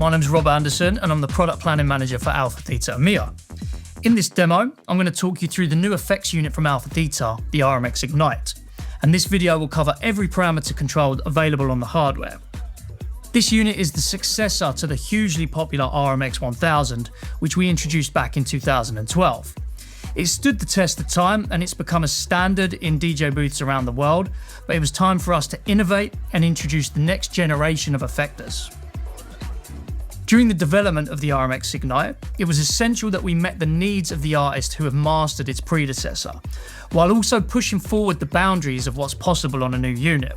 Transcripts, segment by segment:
my name's Rob Anderson and I'm the Product Planning Manager for AlphaTheta EMEA. In this demo, I'm going to talk you through the new effects unit from AlphaTheta, the RMX-IGNITE. And this video will cover every parameter control available on the hardware. This unit is the successor to the hugely popular RMX-1000, which we introduced back in 2012. It stood the test of time and it's become a standard in DJ booths around the world, but it was time for us to innovate and introduce the next generation of effectors. During the development of the RMX-IGNITE, it was essential that we met the needs of the artist who have mastered its predecessor, while also pushing forward the boundaries of what's possible on a new unit.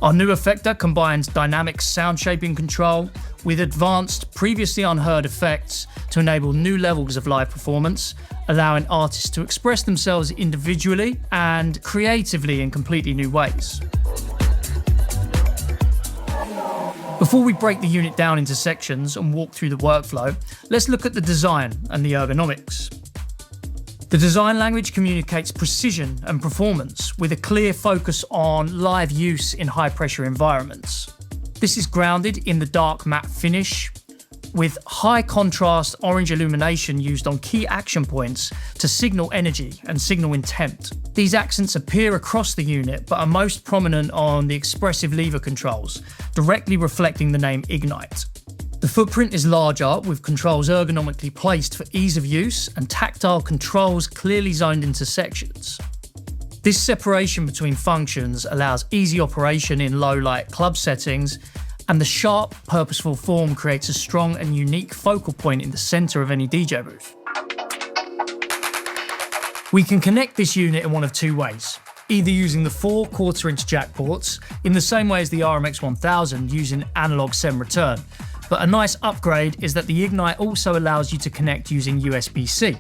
Our new effector combines dynamic sound shaping control with advanced, previously unheard effects to enable new levels of live performance, allowing artists to express themselves individually and creatively in completely new ways. Before we break the unit down into sections and walk through the workflow, let's look at the design and the ergonomics. The design language communicates precision and performance with a clear focus on live use in high-pressure environments. This is grounded in the dark matte finish, with high contrast orange illumination used on key action points to signal energy and signal intent. These accents appear across the unit but are most prominent on the expressive lever controls, directly reflecting the name Ignite. The footprint is larger, with controls ergonomically placed for ease of use and tactile controls clearly zoned into sections. This separation between functions allows easy operation in low-light club settings, and the sharp, purposeful form creates a strong and unique focal point in the center of any DJ booth. We can connect this unit in one of two ways, either using the 4 1/4-inch jack ports, in the same way as the RMX-1000 using analog send return, but a nice upgrade is that the Ignite also allows you to connect using USB-C,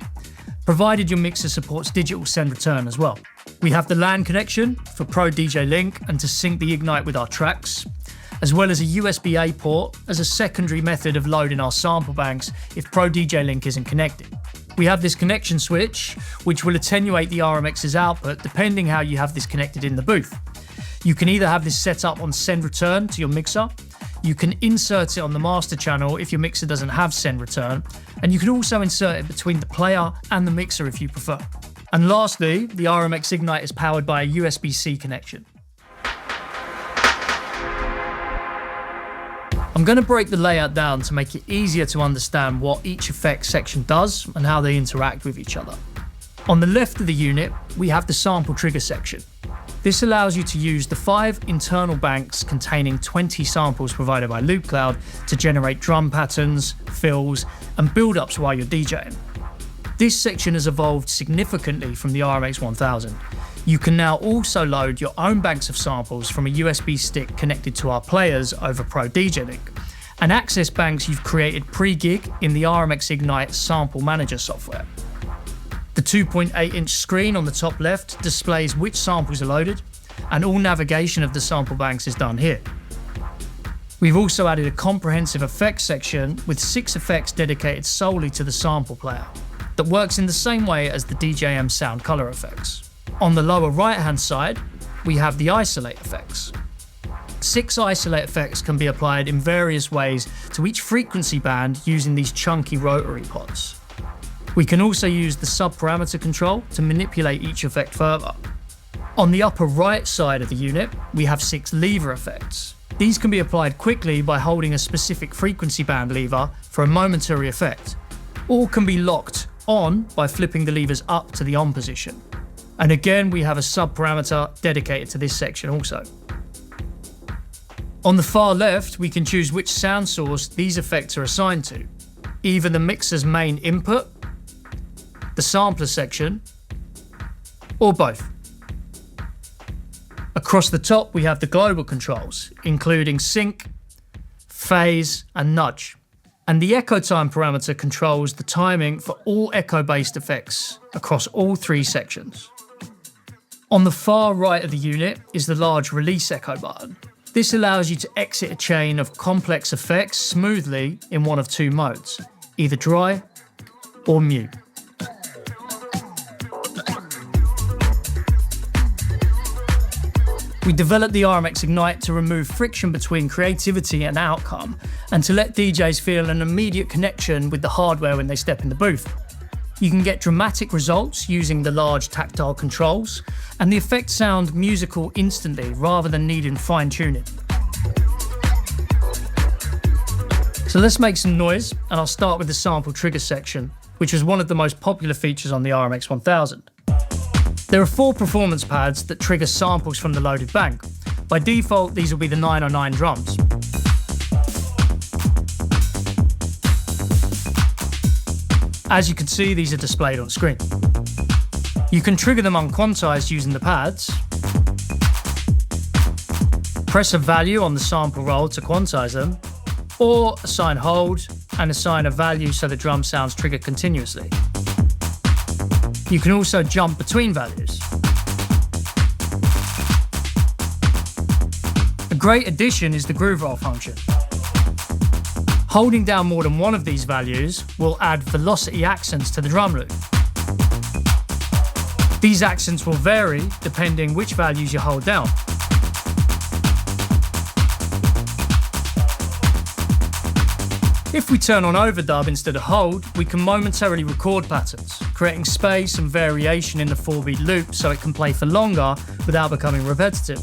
provided your mixer supports digital send return as well. We have the LAN connection for Pro DJ Link and to sync the Ignite with our tracks, as well as a USB-A port as a secondary method of loading our sample banks if Pro DJ Link isn't connected. We have this connection switch, which will attenuate the RMX's output depending how you have this connected in the booth. You can either have this set up on send return to your mixer, you can insert it on the master channel if your mixer doesn't have send return, and you can also insert it between the player and the mixer if you prefer. And lastly, the RMX-IGNITE is powered by a USB-C connection. I'm going to break the layout down to make it easier to understand what each effect section does and how they interact with each other. On the left of the unit, we have the sample trigger section. This allows you to use the 5 internal banks containing 20 samples provided by LoopCloud to generate drum patterns, fills, and build-ups while you're DJing. This section has evolved significantly from the RMX-1000. You can now also load your own banks of samples from a USB stick connected to our players over Pro DJ Link, and access banks you've created pre-gig in the RMX-IGNITE Sample Manager software. The 2.8-inch screen on the top left displays which samples are loaded, and all navigation of the sample banks is done here. We've also added a comprehensive effects section with 6 effects dedicated solely to the sample player, that works in the same way as the DJM sound color effects. On the lower right-hand side, we have the isolate effects. 6 isolate effects can be applied in various ways to each frequency band using these chunky rotary pods. We can also use the sub-parameter control to manipulate each effect further. On the upper right side of the unit, we have 6 lever effects. These can be applied quickly by holding a specific frequency band lever for a momentary effect, or can be locked on by flipping the levers up to the on position. And again, we have a sub-parameter dedicated to this section also. On the far left, we can choose which sound source these effects are assigned to, either the mixer's main input, the sampler section, or both. Across the top, we have the global controls, including sync, phase, and nudge. And the echo time parameter controls the timing for all echo-based effects across all 3 sections. On the far right of the unit is the large release echo button. This allows you to exit a chain of complex effects smoothly in one of 2 modes, either dry or mute. We developed the RMX-IGNITE to remove friction between creativity and outcome, and to let DJs feel an immediate connection with the hardware when they step in the booth. You can get dramatic results using the large tactile controls, and the effects sound musical instantly rather than needing fine-tuning. So let's make some noise, and I'll start with the sample trigger section, which was one of the most popular features on the RMX 1000. There are 4 performance pads that trigger samples from the loaded bank. By default, these will be the 909 drums. As you can see, these are displayed on screen. You can trigger them unquantized using the pads, press a value on the sample roll to quantize them, or assign hold and assign a value so the drum sounds trigger continuously. You can also jump between values. A great addition is the groove roll function. Holding down more than one of these values will add velocity accents to the drum loop. These accents will vary depending which values you hold down. If we turn on overdub instead of hold, we can momentarily record patterns, creating space and variation in the 4-beat loop so it can play for longer without becoming repetitive.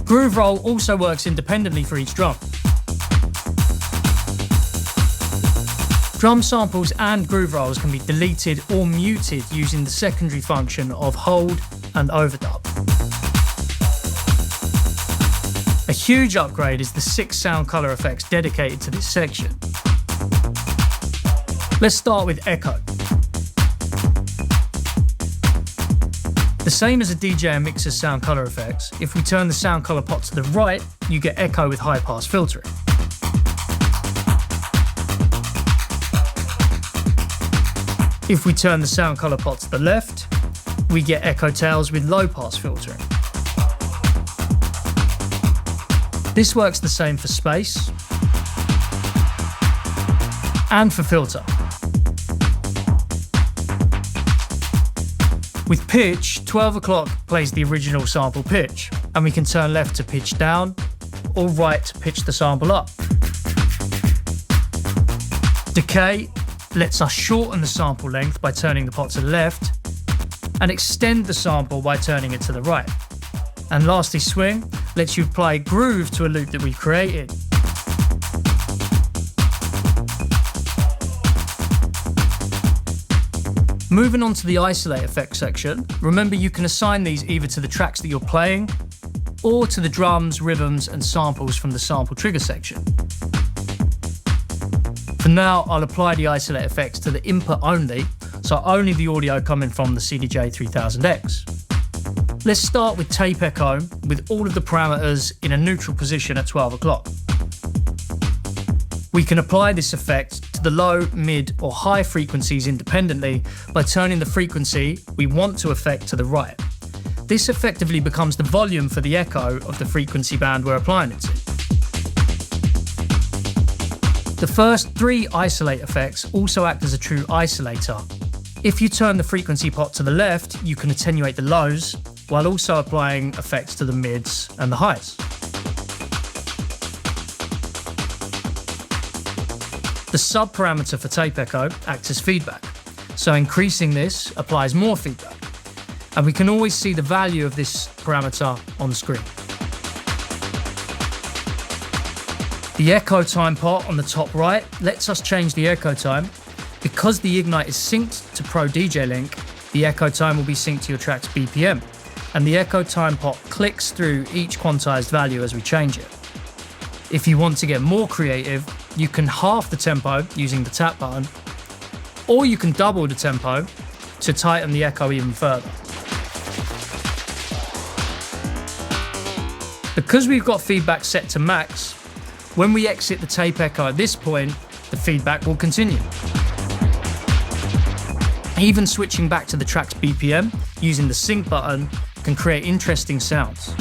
Groove roll also works independently for each drum. Drum samples and groove rolls can be deleted or muted using the secondary function of hold and overdub. A huge upgrade is the 6 sound color effects dedicated to this section. Let's start with echo. The same as a DJ and mixer's sound color effects, if we turn the sound color pot to the right, you get echo with high pass filtering. If we turn the sound color pot to the left, we get echo tails with low pass filtering. This works the same for space and for filter. With pitch, 12 o'clock plays the original sample pitch, and we can turn left to pitch down or right to pitch the sample up. Decay lets us shorten the sample length by turning the pot to the left and extend the sample by turning it to the right. And lastly, swing lets you apply groove to a loop that we've created. Moving on to the isolate effect section, remember you can assign these either to the tracks that you're playing or to the drums, rhythms and samples from the sample trigger section. For now, I'll apply the isolate effects to the input only, so only the audio coming from the CDJ3000X. Let's start with tape echo with all of the parameters in a neutral position at 12 o'clock. We can apply this effect to the low, mid or high frequencies independently by turning the frequency we want to affect to the right. This effectively becomes the volume for the echo of the frequency band we're applying it to. The first 3 isolate effects also act as a true isolator. If you turn the frequency pot to the left, you can attenuate the lows, while also applying effects to the mids and the highs. The sub-parameter for tape echo acts as feedback, so increasing this applies more feedback, and we can always see the value of this parameter on the screen. The echo time pot on the top right lets us change the echo time. Because the Ignite is synced to Pro DJ Link, the echo time will be synced to your track's BPM, and the echo time pot clicks through each quantized value as we change it. If you want to get more creative, you can half the tempo using the tap button, or you can double the tempo to tighten the echo even further. Because we've got feedback set to max, when we exit the tape echo at this point, the feedback will continue. Even switching back to the track's BPM using the sync button can create interesting sounds.